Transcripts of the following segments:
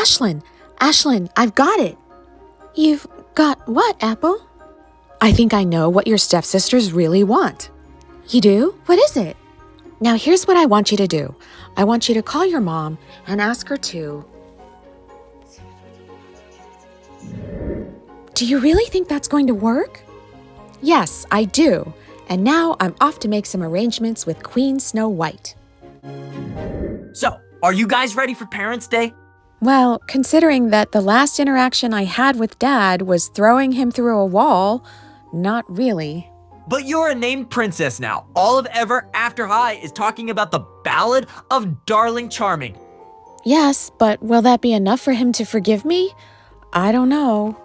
Ashlynn, I've got it. You've got what, Apple? I think I know what your stepsisters really want. You do? What is it? Now here's what I want you to do. I want you to call your mom and ask her to... Do you really think that's going to work? Yes, I do. And now I'm off to make some arrangements with Queen Snow White. So, are you guys ready for Parents' Day? Well, considering that the last interaction I had with Dad was throwing him through a wall, not really. But you're a named princess now. All of Ever After High is talking about the Ballad of Darling Charming. Yes, but will that be enough for him to forgive me? I don't know.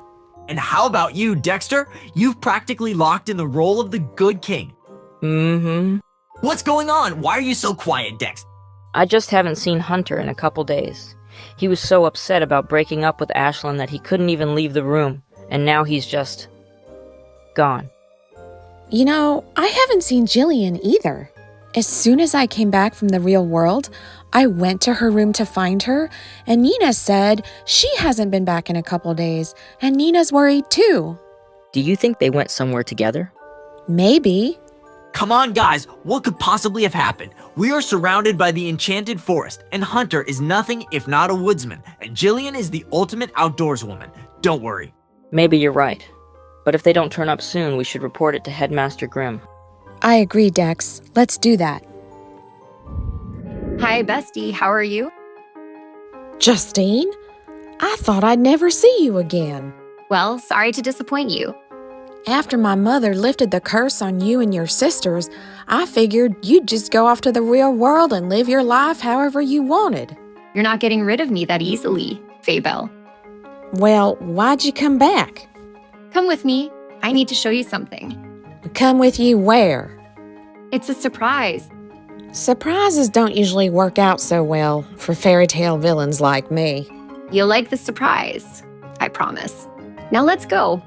And how about you, Dexter? You've practically locked in the role of the good king. Mm-hmm. What's going on? Why are you so quiet, Dex? I just haven't seen Hunter in a couple days. He was so upset about breaking up with Ashlynn that he couldn't even leave the room, and now he's just... gone. You know, I haven't seen Jillian either. As soon as I came back from the real world, I went to her room to find her, and Nina said she hasn't been back in a couple days, and Nina's worried too. Do you think they went somewhere together? Maybe. Come on, guys. What could possibly have happened? We are surrounded by the enchanted forest, and Hunter is nothing if not a woodsman, and Jillian is the ultimate outdoors woman. Don't worry. Maybe you're right. But if they don't turn up soon, we should report it to Headmaster Grimm. I agree, Dex. Let's do that. Hi, bestie. How are you? Justine? I thought I'd never see you again. Well, sorry to disappoint you. After my mother lifted the curse on you and your sisters, I figured you'd just go off to the real world and live your life however you wanted. You're not getting rid of me that easily, Faybelle. Well, why'd you come back? Come with me. I need to show you something. Come with you where? It's a surprise. Surprises don't usually work out so well for fairy tale villains like me. You'll like the surprise. I promise. Now let's go.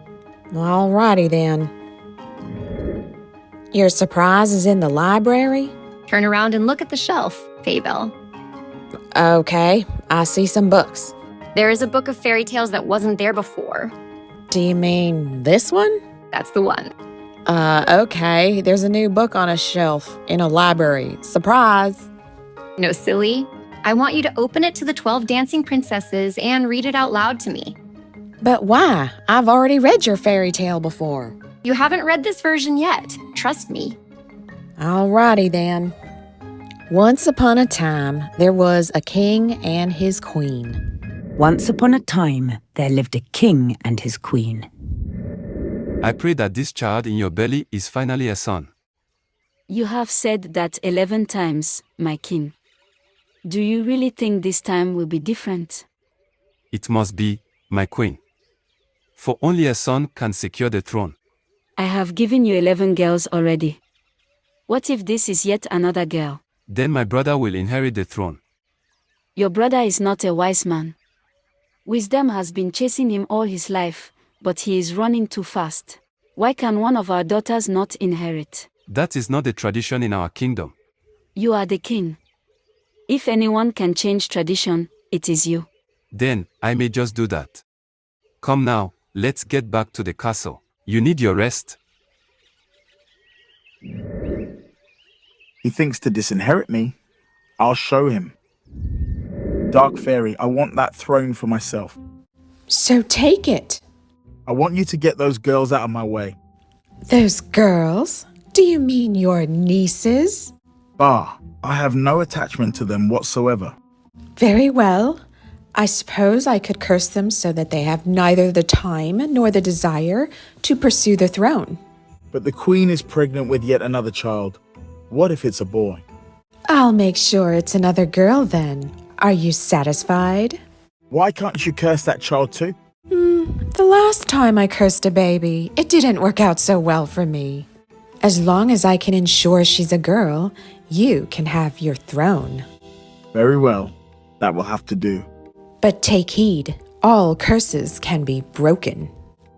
Alrighty then. Your surprise is in the library? Turn around and look at the shelf, Faybelle. Okay, I see some books. There is a book of fairy tales that wasn't there before. Do you mean this one? That's the one. Okay. There's a new book on a shelf in a library. Surprise! No, silly. I want you to open it to the 12 dancing princesses and read it out loud to me. But why? I've already read your fairy tale before. You haven't read this version yet. Trust me. Alrighty then. Once upon a time, there was a king and his queen. Once upon a time, there lived a king and his queen. I pray that this child in your belly is finally a son. You have said that 11 times, my king. Do you really think this time will be different? It must be, my queen. For only a son can secure the throne. I have given you 11 girls already. What if this is yet another girl? Then my brother will inherit the throne. Your brother is not a wise man. Wisdom has been chasing him all his life, but he is running too fast. Why can one of our daughters not inherit? That is not the tradition in our kingdom. You are the king. If anyone can change tradition, it is you. Then, I may just do that. Come now, let's get back to the castle. You need your rest. He thinks to disinherit me. I'll show him. Dark Fairy, I want that throne for myself. So take it. I want you to get those girls out of my way. Those girls? Do you mean your nieces? Bah, I have no attachment to them whatsoever. Very well. I suppose I could curse them so that they have neither the time nor the desire to pursue the throne. But the queen is pregnant with yet another child. What if it's a boy? I'll make sure it's another girl then. Are you satisfied? Why can't you curse that child too? The last time I cursed a baby, it didn't work out so well for me. As long as I can ensure she's a girl, you can have your throne. Very well. That will have to do. But take heed, all curses can be broken.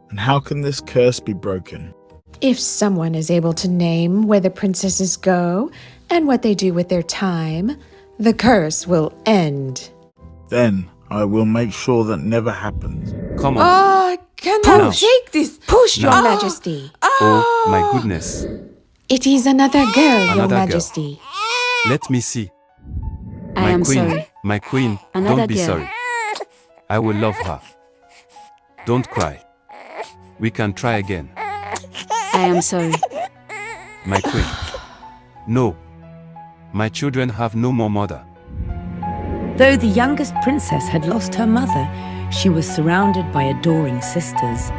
And how can this curse be broken? If someone is able to name where the princesses go and what they do with their time, the curse will end. Then I will make sure that never happens. Come on. I cannot Push. take this. Push, Your Now. Majesty. Oh, my goodness. It is another girl, Your Another girl. Majesty. Let me see. I am sorry. My queen, Another don't be girl. sorry. I will love her. Don't cry. We can try again. I am sorry. My queen. No. My children have no more mother. Though the youngest princess had lost her mother, she was surrounded by adoring sisters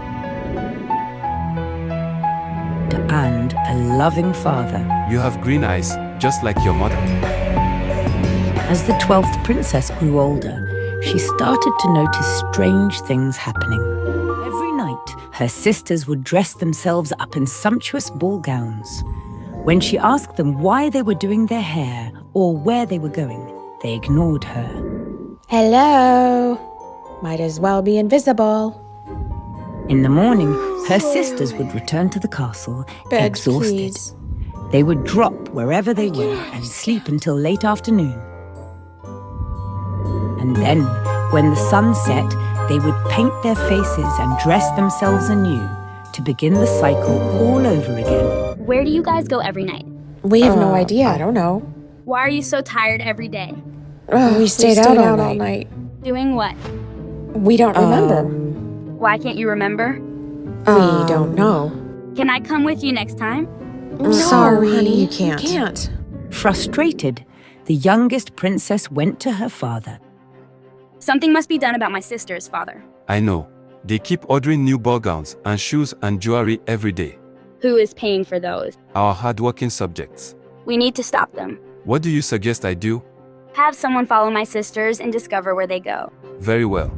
and a loving father. You have green eyes, just like your mother. As the 12th princess grew older, she started to notice strange things happening. Every night, her sisters would dress themselves up in sumptuous ball gowns. When she asked them why they were doing their hair or where they were going, they ignored her. Hello. Might as well be invisible. In the morning, her sisters would return to the castle, Bed, exhausted. please. They would drop wherever they were and sleep until late afternoon. And then, when the sun set, they would paint their faces and dress themselves anew to begin the cycle all over again. Where do you guys go every night? We have no idea. I don't know. Why are you so tired every day? We stayed out all night. Doing what? We don't remember. Why can't you remember? We don't know. Can I come with you next time? No, Sorry, honey, you can't. Frustrated, the youngest princess went to her father. Something must be done about my sisters, father. I know. They keep ordering new ball gowns and shoes and jewelry every day. Who is paying for those? Our hardworking subjects. We need to stop them. What do you suggest I do? Have someone follow my sisters and discover where they go. Very well.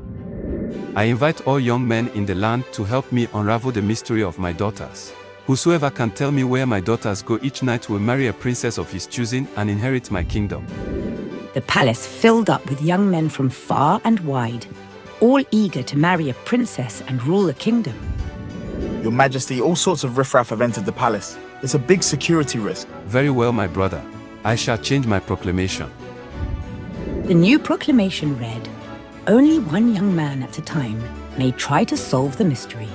I invite all young men in the land to help me unravel the mystery of my daughters. Whosoever can tell me where my daughters go each night will marry a princess of his choosing and inherit my kingdom. The palace filled up with young men from far and wide, all eager to marry a princess and rule a kingdom. Your Majesty, all sorts of riffraff have entered the palace. It's a big security risk. Very well, my brother. I shall change my proclamation. The new proclamation read, "Only one young man at a time may try to solve the mystery.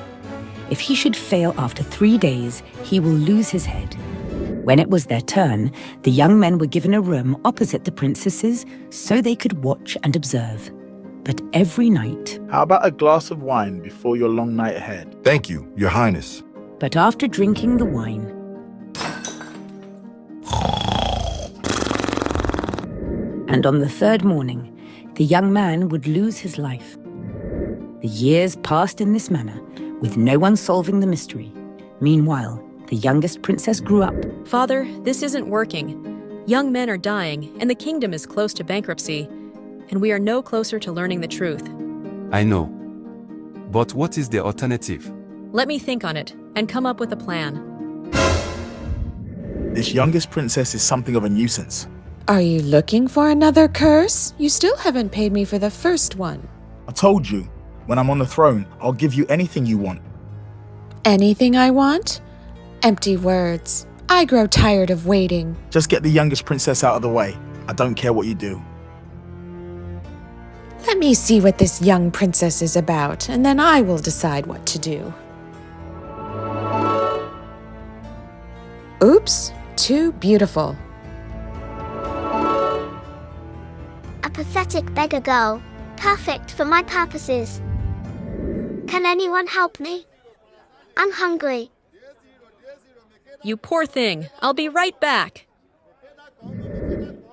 If he should fail after 3 days, he will lose his head." When it was their turn, the young men were given a room opposite the princesses so they could watch and observe. But every night, How about a glass of wine before your long night ahead? Thank you, Your Highness. but after drinking the wine, and on the third morning, the young man would lose his life. The years passed in this manner, with no one solving the mystery. Meanwhile, the youngest princess grew up. Father, this isn't working. Young men are dying, and the kingdom is close to bankruptcy, and we are no closer to learning the truth. I know. But what is the alternative? Let me think on it and come up with a plan. This youngest princess is something of a nuisance. Are you looking for another curse? You still haven't paid me for the first one. I told you, when I'm on the throne, I'll give you anything you want. Anything I want? Empty words. I grow tired of waiting. Just get the youngest princess out of the way. I don't care what you do. Let me see what this young princess is about, and then I will decide what to do. Oops, too beautiful. A pathetic beggar girl, perfect for my purposes. Can anyone help me? I'm hungry. You poor thing. I'll be right back.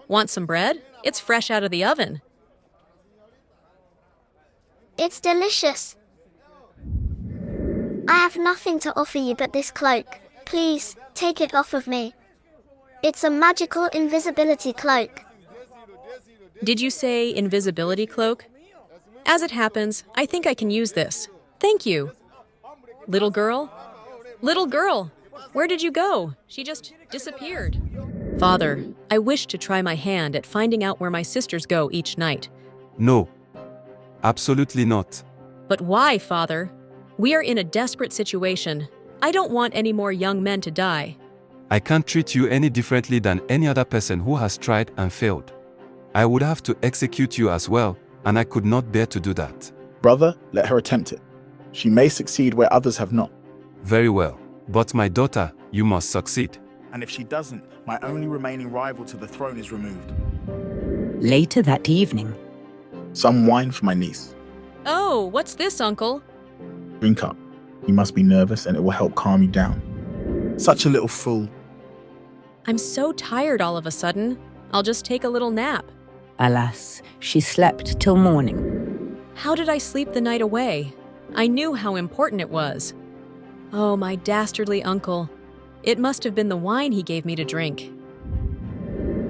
Want some bread? It's fresh out of the oven. It's delicious. I have nothing to offer you but this cloak. Please, take it off of me. It's a magical invisibility cloak. Did you say invisibility cloak? As it happens, I think I can use this. Thank you. Little girl? Little girl! Where did you go? She just disappeared. Father, I wish to try my hand at finding out where my sisters go each night. No. Absolutely not. But why, Father? We are in a desperate situation. I don't want any more young men to die. I can't treat you any differently than any other person who has tried and failed. I would have to execute you as well, and I could not bear to do that. Brother, let her attempt it. She may succeed where others have not. Very well. But my daughter, you must succeed. And if she doesn't, my only remaining rival to the throne is removed. Later that evening, Some wine for my niece. Oh, what's this, Uncle? Drink up. You must be nervous and it will help calm you down. Such a little fool. I'm so tired all of a sudden. I'll just take a little nap. alas, she slept till morning. How did I sleep the night away? I knew how important it was. Oh, my dastardly uncle. It must have been the wine he gave me to drink.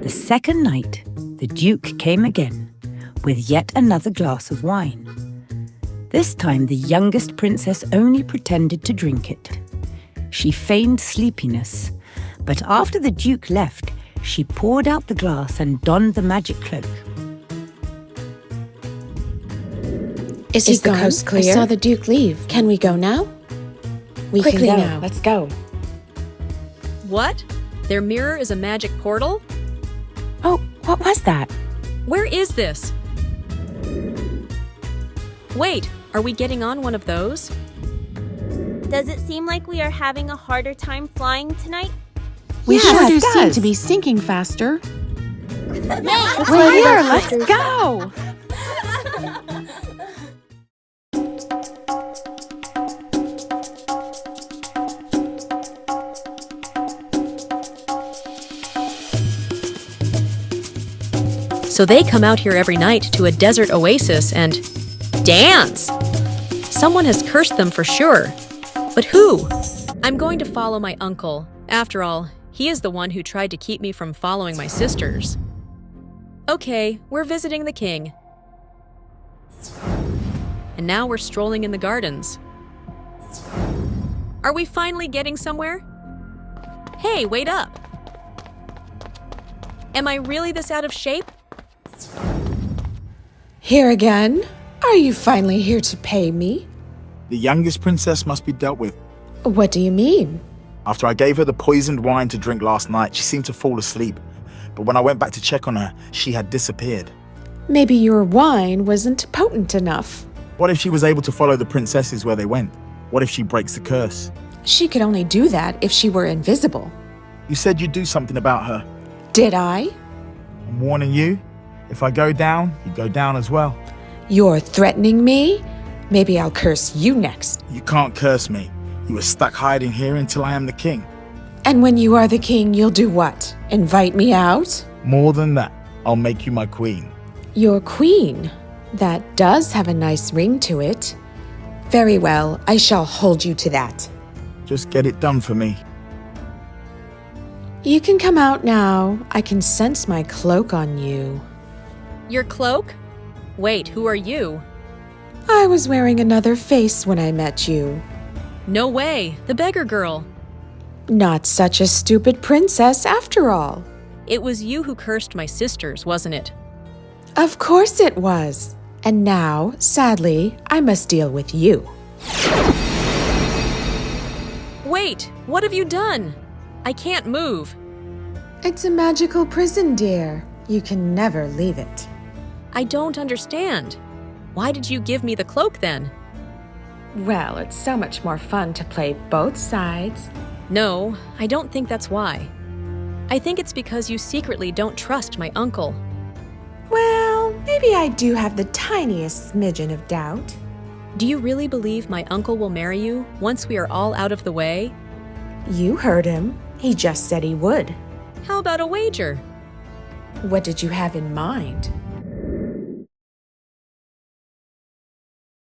The second night, the Duke came again, with yet another glass of wine. This time the youngest princess only pretended to drink it. She feigned sleepiness, but after the Duke left, she poured out the glass and donned the magic cloak. Is the coast clear? I saw the Duke leave. Can we go now? We Quickly can go. now. Let's go. What? Their mirror is a magic portal? Oh, what was that? Where is this? Wait, are we getting on one of those? Does it seem like we are having a harder time flying tonight? We Yes, sure do it seem does. to be sinking faster. We're here. Let's go. So they come out here every night to a desert oasis and dance. Someone has cursed them for sure. But who? I'm going to follow my uncle. After all, he is the one who tried to keep me from following my sisters. Okay, we're visiting the king. And now we're strolling in the gardens. Are we finally getting somewhere? Hey, wait up. Am I really this out of shape? Here again? Are you finally here to pay me? The youngest princess must be dealt with. What do you mean? After I gave her the poisoned wine to drink last night, she seemed to fall asleep. But when I went back to check on her, she had disappeared. Maybe your wine wasn't potent enough. What if she was able to follow the princesses where they went? What if she breaks the curse? She could only do that if she were invisible. You said you'd do something about her. Did I? I'm warning you. If I go down, you go down as well. You're threatening me? Maybe I'll curse you next. You can't curse me. You were stuck hiding here until I am the king. And when you are the king, you'll do what? Invite me out? More than that, I'll make you my queen. Your queen? That does have a nice ring to it. Very well, I shall hold you to that. Just get it done for me. You can come out now. I can sense my cloak on you. Your cloak? Wait, who are you? I was wearing another face when I met you. No way, the beggar girl. Not such a stupid princess after all. It was you who cursed my sisters, wasn't it? Of course it was. And now, sadly, I must deal with you. Wait, what have you done? I can't move. It's a magical prison, dear. You can never leave it. I don't understand. Why did you give me the cloak then? Well, it's so much more fun to play both sides. No, I don't think that's why. I think it's because you secretly don't trust my uncle. Well, maybe I do have the tiniest smidgen of doubt. Do you really believe my uncle will marry you once we are all out of the way? You heard him. He just said he would. How about a wager? What did you have in mind?